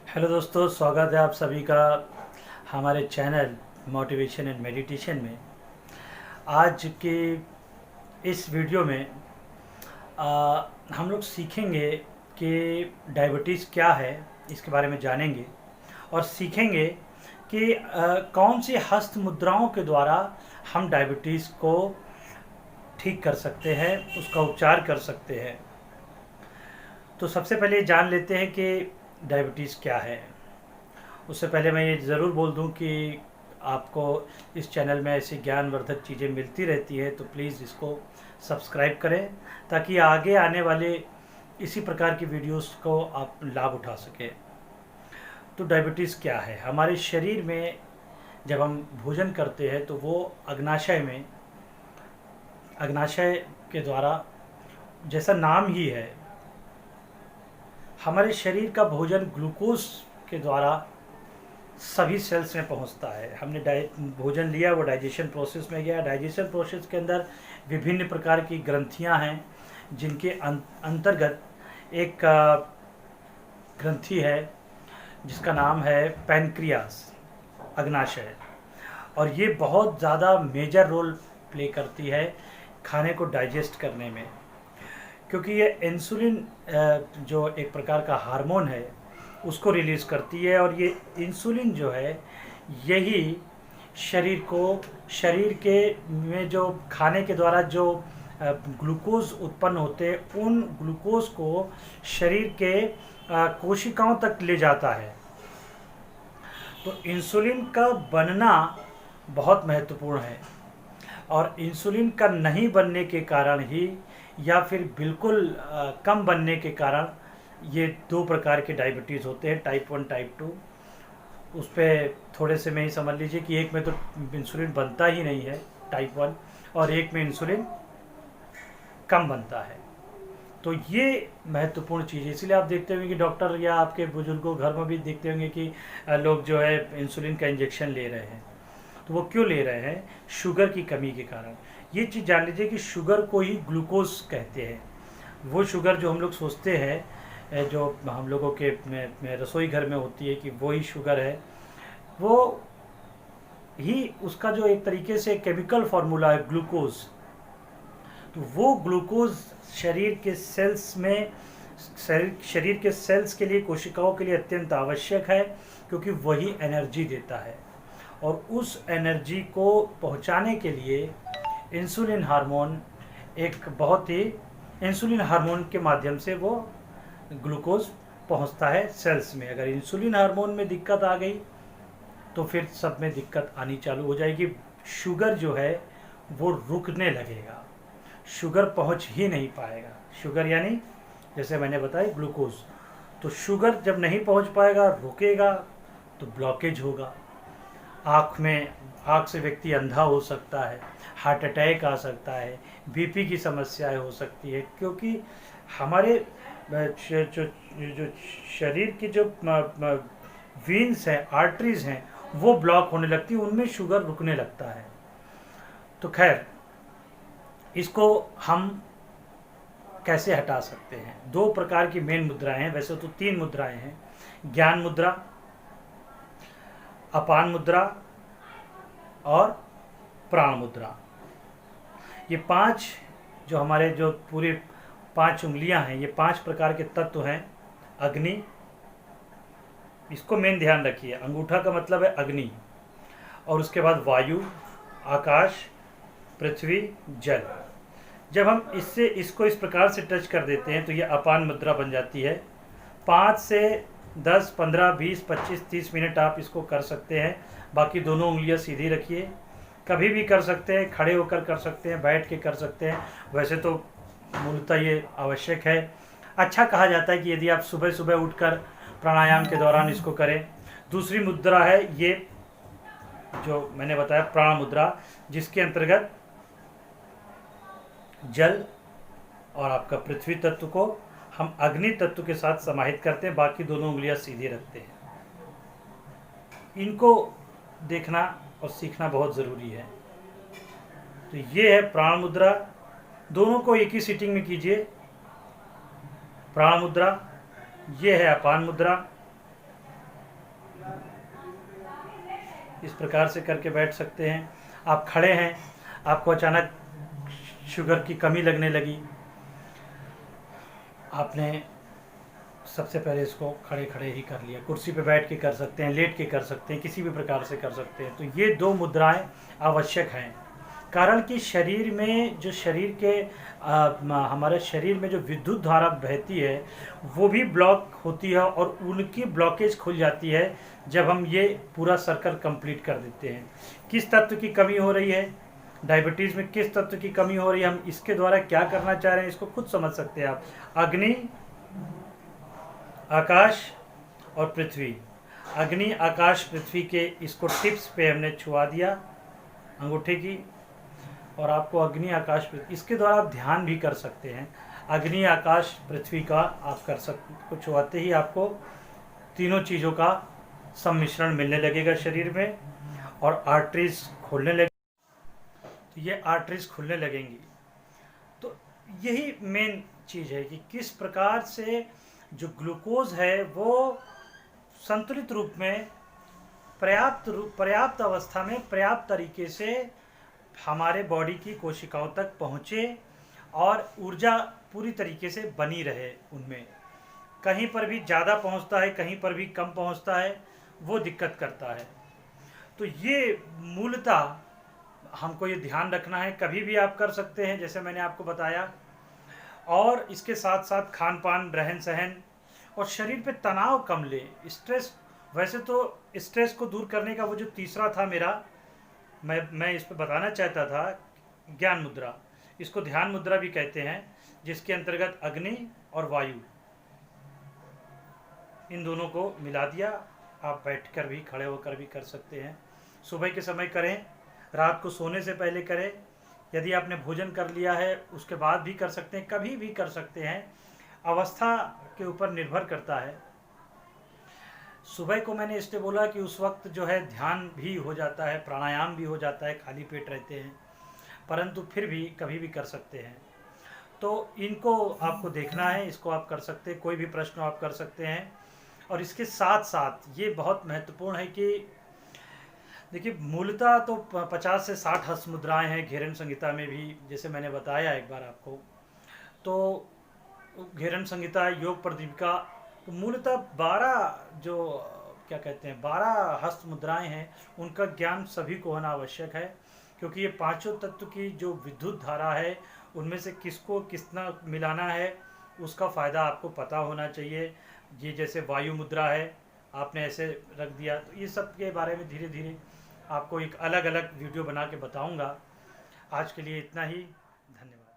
Hello दोस्तों, स्वागत है आप सभी का हमारे चैनल मोटिवेशन एंड मेडिटेशन में। आज के इस वीडियो में हम लोग सीखेंगे कि डायबिटीज़ क्या है, इसके बारे में जानेंगे और सीखेंगे कि कौन सी हस्त मुद्राओं के द्वारा हम डायबिटीज़ को ठीक कर सकते हैं, उसका उपचार कर सकते हैं। तो सबसे पहले जान लेते हैं कि डायबिटीज़ क्या है। उससे पहले मैं ये ज़रूर बोल दूं कि आपको इस चैनल में ऐसी ज्ञानवर्धक चीज़ें मिलती रहती है, तो प्लीज़ इसको सब्सक्राइब करें ताकि आगे आने वाले इसी प्रकार की वीडियोस को आप लाभ उठा सकें। तो डायबिटीज़ क्या है? हमारे शरीर में जब हम भोजन करते हैं तो वो अग्नाशय के द्वारा, जैसा नाम ही है, हमारे शरीर का भोजन ग्लूकोज के द्वारा सभी सेल्स में पहुंचता है। हमने भोजन लिया, वो डाइजेशन प्रोसेस में गया। डाइजेशन प्रोसेस के अंदर विभिन्न प्रकार की ग्रंथियां हैं, जिनके अंतर्गत एक ग्रंथि है जिसका नाम है पैनक्रियास, अग्नाशय। और ये बहुत ज़्यादा मेजर रोल प्ले करती है खाने को डाइजेस्ट करने में, क्योंकि ये इंसुलिन जो एक प्रकार का हार्मोन है उसको रिलीज़ करती है। और ये इंसुलिन जो है, यही शरीर के में जो खाने के द्वारा जो ग्लूकोज उत्पन्न होते हैं, उन ग्लूकोज को शरीर के कोशिकाओं तक ले जाता है। तो इंसुलिन का बनना बहुत महत्वपूर्ण है, और इंसुलिन का नहीं बनने के कारण ही, या फिर बिल्कुल कम बनने के कारण, ये दो प्रकार के डायबिटीज़ होते हैं, टाइप 1 टाइप 2। उस पर थोड़े से में ही समझ लीजिए कि एक में तो इंसुलिन बनता ही नहीं है, टाइप 1, और एक में इंसुलिन कम बनता है। तो ये महत्वपूर्ण चीज़ है। इसलिए आप देखते होंगे कि डॉक्टर या आपके बुजुर्गों घर में भी देखते होंगे कि लोग जो है इंसुलिन का इंजेक्शन ले रहे हैं। तो वो क्यों ले रहे हैं? शुगर की कमी के कारण। ये चीज़ जान लीजिए कि शुगर को ही ग्लूकोज कहते हैं। वो शुगर जो हम लोग सोचते हैं, जो हम लोगों के में रसोई घर में होती है कि वो ही शुगर है, वो ही उसका जो एक तरीके से केमिकल फार्मूला है ग्लूकोज। तो वो ग्लूकोज शरीर के सेल्स में, शरीर के सेल्स के लिए, कोशिकाओं के लिए अत्यंत आवश्यक है, क्योंकि वही एनर्जी देता है। और उस एनर्जी को पहुंचाने के लिए इंसुलिन हार्मोन इंसुलिन हार्मोन के माध्यम से वो ग्लूकोज पहुंचता है सेल्स में। अगर इंसुलिन हार्मोन में दिक्कत आ गई तो फिर सब में दिक्कत आनी चालू हो जाएगी। शुगर जो है वो रुकने लगेगा, शुगर पहुंच ही नहीं पाएगा। शुगर यानी जैसे मैंने बताया ग्लूकोज। तो शुगर जब नहीं पहुंच पाएगा, रुकेगा, तो ब्लॉकेज होगा। आँख से व्यक्ति अंधा हो सकता है, हार्ट अटैक आ सकता है, बीपी की समस्याएं हो सकती है, क्योंकि हमारे जो शरीर की जो वीन्स हैं, आर्टरीज हैं, वो ब्लॉक होने लगती है, उनमें शुगर रुकने लगता है। तो खैर, इसको हम कैसे हटा सकते हैं? दो प्रकार की मेन मुद्राएं हैं, वैसे तो 3 मुद्राएं हैं: ज्ञान मुद्रा, अपान मुद्रा और प्राण मुद्रा। ये 5 जो हमारे जो पूरे 5 उंगलियां हैं, ये 5 प्रकार के तत्व हैं। अग्नि, इसको मेन ध्यान रखिए, अंगूठा का मतलब है अग्नि, और उसके बाद वायु, आकाश, पृथ्वी, जल। जब हम इसको इस प्रकार से टच कर देते हैं तो ये अपान मुद्रा बन जाती है। 5 से 10, 15, 20, 25, 30 मिनट आप इसको कर सकते हैं। बाकी दोनों उंगलियां सीधी रखिए। कभी भी कर सकते हैं, खड़े होकर कर सकते हैं, बैठ के कर सकते हैं। वैसे तो मूलतः ये आवश्यक है। अच्छा कहा जाता है कि यदि आप सुबह सुबह उठकर प्राणायाम के दौरान इसको करें। दूसरी मुद्रा है ये जो मैंने बताया, प्राण मुद्रा, जिसके अंतर्गत जल और आपका पृथ्वी तत्व को हम अग्नि तत्व के साथ समाहित करते हैं, बाकी दोनों उंगलियां सीधी रखते हैं। इनको देखना और सीखना बहुत ज़रूरी है। तो ये है प्राण मुद्रा। दोनों को एक ही सीटिंग में कीजिए। प्राण मुद्रा, ये है अपान मुद्रा, इस प्रकार से करके बैठ सकते हैं। आप खड़े हैं, आपको अचानक शुगर की कमी लगने लगी, आपने सबसे पहले इसको खड़े खड़े ही कर लिया। कुर्सी पे बैठ के कर सकते हैं, लेट के कर सकते हैं, किसी भी प्रकार से कर सकते हैं। तो ये 2 मुद्राएं आवश्यक हैं, कारण कि शरीर में जो शरीर के हमारे शरीर में जो विद्युत धारा बहती है वो भी ब्लॉक होती है, और उनकी ब्लॉकेज खुल जाती है जब हम ये पूरा सर्कल कंप्लीट कर देते हैं। किस तत्व की कमी हो रही है, डायबिटीज़ में किस तत्व की कमी हो रही है, हम इसके द्वारा क्या करना चाह रहे हैं इसको खुद समझ सकते हैं आप। अग्नि, आकाश और पृथ्वी, अग्नि आकाश पृथ्वी के इसको टिप्स पे हमने छुआ दिया अंगूठे की, और आपको अग्नि आकाश पृथ्वी इसके द्वारा आप ध्यान भी कर सकते हैं। अग्नि आकाश पृथ्वी का आप कर सकते, को छुआते ही आपको तीनों चीज़ों का सम्मिश्रण मिलने लगेगा शरीर में, और आर्टरीज खोलने लगे, तो ये आर्टरीज खुलने लगेंगी। तो यही मेन चीज़ है कि किस प्रकार से जो ग्लूकोज है वो संतुलित रूप में पर्याप्त अवस्था में पर्याप्त तरीके से हमारे बॉडी की कोशिकाओं तक पहुँचे, और ऊर्जा पूरी तरीके से बनी रहे उनमें। कहीं पर भी ज़्यादा पहुँचता है, कहीं पर भी कम पहुँचता है, वो दिक्कत करता है। तो ये मूलतः हमको ये ध्यान रखना है। कभी भी आप कर सकते हैं जैसे मैंने आपको बताया, और इसके साथ साथ खान पान, रहन सहन, और शरीर पे तनाव कम ले, स्ट्रेस। वैसे तो स्ट्रेस को दूर करने का वो जो तीसरा था मेरा, मैं इस पर बताना चाहता था, ज्ञान मुद्रा, इसको ध्यान मुद्रा भी कहते हैं, जिसके अंतर्गत अग्नि और वायु, इन दोनों को मिला दिया। आप बैठकर भी, खड़े होकर भी कर सकते हैं। सुबह के समय करें, रात को सोने से पहले करें, यदि आपने भोजन कर लिया है उसके बाद भी कर सकते हैं, कभी भी कर सकते हैं, अवस्था के ऊपर निर्भर करता है। सुबह को मैंने इसलिए बोला कि उस वक्त जो है ध्यान भी हो जाता है, प्राणायाम भी हो जाता है, खाली पेट रहते हैं, परंतु फिर भी कभी भी कर सकते हैं। तो इनको आपको देखना है, इसको आप कर सकते हैं, कोई भी प्रश्न आप कर सकते हैं। और इसके साथ साथ ये बहुत महत्वपूर्ण है कि देखिए, मूलतः तो 50 से 60 हस्त मुद्राएं हैं घेरन संहिता में भी, जैसे मैंने बताया एक बार आपको। तो घेरन संहिता, योग प्रदीपिका, तो मूलतः 12 जो क्या कहते हैं 12 हस्त मुद्राएं हैं, उनका ज्ञान सभी को होना आवश्यक है, क्योंकि ये पांचों तत्व की जो विद्युत धारा है उनमें से किसको कितना मिलाना है उसका फ़ायदा आपको पता होना चाहिए। ये जैसे वायु मुद्रा है, आपने ऐसे रख दिया, तो ये सब के बारे में धीरे धीरे आपको एक अलग अलग वीडियो बना के बताऊंगा। आज के लिए इतना ही, धन्यवाद।